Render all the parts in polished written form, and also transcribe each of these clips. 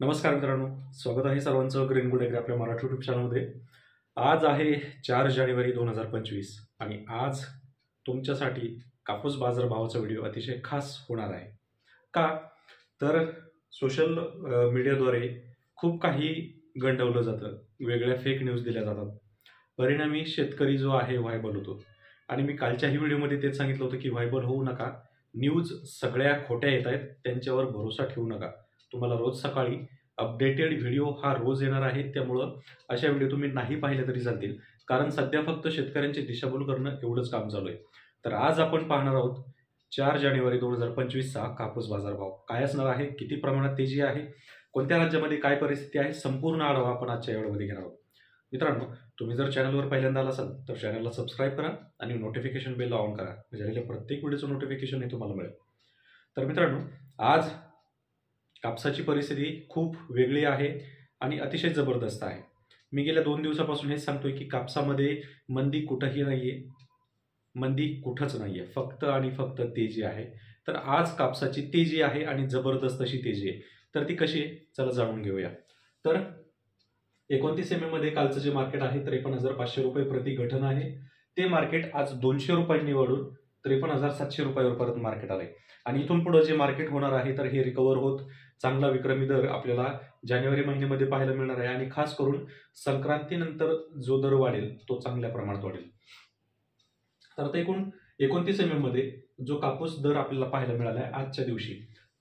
नमस्कार मित्रांनो, स्वागत आहे सर्वांचं ग्रीन गुड ॲग्री आपल्या मराठी यूट्यूब चॅनलमध्ये। आज आहे 4 जानेवारी 2025 आणि आज तुमच्यासाठी कापूस बाजारभावाचा व्हिडिओ अतिशय खास होणार आहे। का तर सोशल मीडियाद्वारे खूप काही गंडवलं जातं, वेगळ्या फेक न्यूज दिल्या जातात, परिणामी शेतकरी जो आहे व्हायबल होतो। आणि मी कालच्याही व्हिडिओमध्ये तेच सांगितलं होतं की व्हायबल होऊ नका, न्यूज सगळ्या खोट्या येत आहेत, त्यांच्यावर भरोसा ठेवू नका। तुम्हाला रोज सकाळी अपडेटेड व्हिडिओ हा रोज येणार आहे, त्यामुळं अशा व्हिडिओ तुम्ही नाही पाहिले तरी चालतील, कारण सध्या फक्त शेतकऱ्यांची दिशाभूल करणं एवढंच काम चालू आहे। तर आज आपण पाहणार आहोत 4 जानेवारी 2025 चा कापूस बाजारभाव काय असणार आहे, किती प्रमाणात तेजी आहे, कोणत्या राज्यामध्ये काय परिस्थिती आहे, संपूर्ण आढावा आपण आजच्या व्हिडिओमध्ये घेणार आहोत। मित्रांनो, तुम्ही जर चॅनलवर पहिल्यांदा आला असाल तर चॅनलला सबस्क्राईब करा आणि नोटिफिकेशन बेल ऑन करा, म्हणजे प्रत्येक व्हिडिओचं नोटिफिकेशन हे तुम्हाला मिळेल। तर मित्रांनो, आज कापसाची परिस्थिती खूप वेगळी आहे आणि अतिशय जबरदस्त आहे। मी गेल्या 2 दिवसापासून हेच सांगतोय की कापसामध्ये मंदी कुठंही नाहीये, मंदी कुठंच नाहीये, फक्त आणि फक्त तेजी आहे। तर आज कापसाची तेजी आहे आणि जबरदस्त अशी तेजी आहे। तर ती कशी आहे, चला जाणून घेऊया। तर 29 एमएम मध्ये कालचं जे मार्केट आहे 53,500 रुपये प्रति गठन आहे, ते मार्केट आज 200 रुपयांनी वाढून 53,700 रुपयावर परत मार्केट आलंय। आणि इथून पुढे जे मार्केट होणार आहे तर हे रिकव्हर होत चांगला विक्रमी दर आपल्याला जानेवारी महिन्यामध्ये पाहायला मिळणार आहे आणि खास करून संक्रांतीनंतर जो दर वाढेल तो चांगल्या प्रमाणात वाढेल। तर आता एकूण 29 एमएम मध्ये जो कापूस दर आपल्याला पाहायला मिळाला आहे आजच्या दिवशी,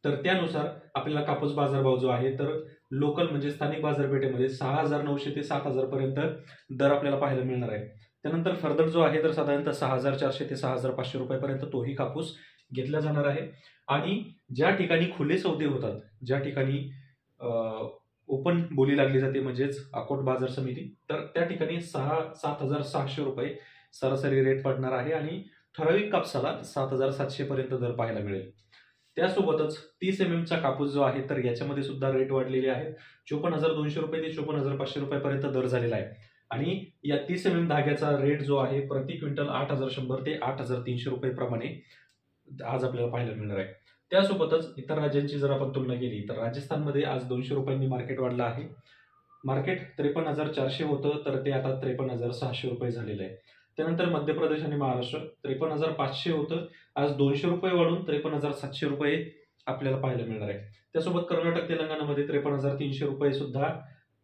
तर त्यानुसार आपल्याला कापूस बाजारभाव जो आहे तर लोकल म्हणजे स्थानिक बाजारपेठेमध्ये 6,900 ते 7,000 पर्यंत दर आपल्याला पाहायला मिळणार आहे। त्यानंतर फर्दर जो आहे तर साधारणतः 6,400 ते 6,500 रुपयापर्यंत तोही कापूस घेतला जाणार आहे। आणि ज्या ठिकाणी खुले सौदे होतात, ज्या ठिकाणी ओपन बोली लागली जाते म्हणजेच अकोट बाजार समिती, तर त्या ठिकाणी 7,600 रुपये सरासरी रेट पडणार आहे आणि ठराविक कापसाला 7,700 पर्यंत दर पाहायला मिळेल। त्यासोबतच 30 एमएमचा कापूस जो आहे तर याच्यामध्ये सुद्धा रेट वाढलेले आहेत, 54,200 रुपये ते 54,500 रुपयापर्यंत दर झालेला आहे। आणि या 30 एमएम धाग्याचा रेट जो आहे प्रति क्विंटल 8,100 ते 8,300 रुपये प्रमाणे आज आपल्याला पाहायला मिळणार आहे। त्यासोबतच इतर राज्यांची जर आपण तुलना केली तर राजस्थानमध्ये आज 200 रुपयांनी मार्केट वाढलं आहे। मार्केट 53,400 होतं तर ते आता 53,600 रुपये झालेलं आहे। त्यानंतर मध्य प्रदेश आणि महाराष्ट्र 53,500 होतं, आज 200 रुपये वाढून 53,700 रुपये आपल्याला पाहायला मिळणार आहे। त्यासोबत कर्नाटक तेलंगणामध्ये 53,300 रुपये सुद्धा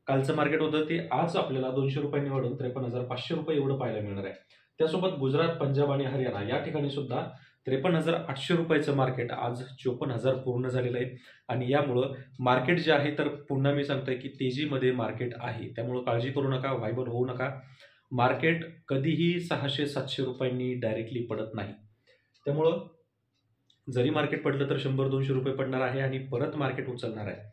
कालचं मार्केट होतं, ते आज आपल्याला 200 रुपयांनी वाढून 53,500 रुपये एवढं पाहायला मिळणार आहे। त्यासोबत गुजरात, पंजाब आणि हरियाणा या ठिकाणी सुद्धा 53,800 रुपयाचं मार्केट आज 54,000 पूर्ण झालेलं आहे। आणि यामुळं मार्केट जे आहे तर पुन्हा मी सांगतोय की तेजीमध्ये मार्केट आहे, त्यामुळं काळजी करू नका, व्हायबल होऊ नका। मार्केट कधीही 600-700 रुपयांनी डायरेक्टली पडत नाही, त्यामुळं जरी मार्केट पडलं तर 100-200 रुपये पडणार आहे आणि परत मार्केट उचलणार आहे।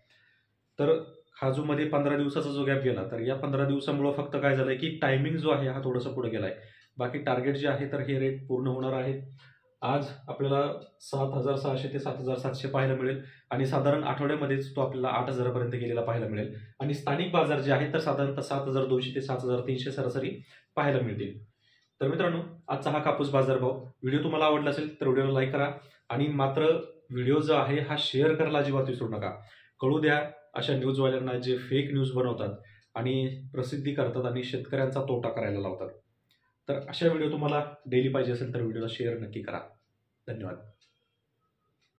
तर हा जो मध्ये 15 दिवसाचा जो गॅप गेला, तर या 15 दिवसामुळे फक्त काय झालंय की टायमिंग जो आहे हा थोडासा पुढे गेलाय, बाकी टार्गेट जे आहे तर हे रेट पूर्ण होणार आहे। आज आपल्याला 7,600 ते 7,700 पाहायला मिळेल आणि साधारण आठवड्यामध्येच तो आपल्याला 8,000 पर्यंत गेलेला पाहायला मिळेल। आणि स्थानिक बाजार जे आहे तर साधारणतः 7,200 ते 7,300 सरासरी पाहायला मिळतील। तर मित्रांनो, आजचा हा कापूस बाजारभाव व्हिडिओ तुम्हाला आवडला असेल तर व्हिडिओला लाईक करा आणि मात्र व्हिडिओ जो आहे हा शेअर करायला अजिबात विसरू नका। कळू द्या अशा न्यूजवाल्यांना जे फेक न्यूज बनवतात आणि प्रसिद्धी करतात आणि शेतकऱ्यांचा तोटा करायला लावतात। तर अशा व्हिडिओ तुम्हाला डेली पाहिजे असेल तर व्हिडिओला शेअर नक्की करा। धन्यवाद।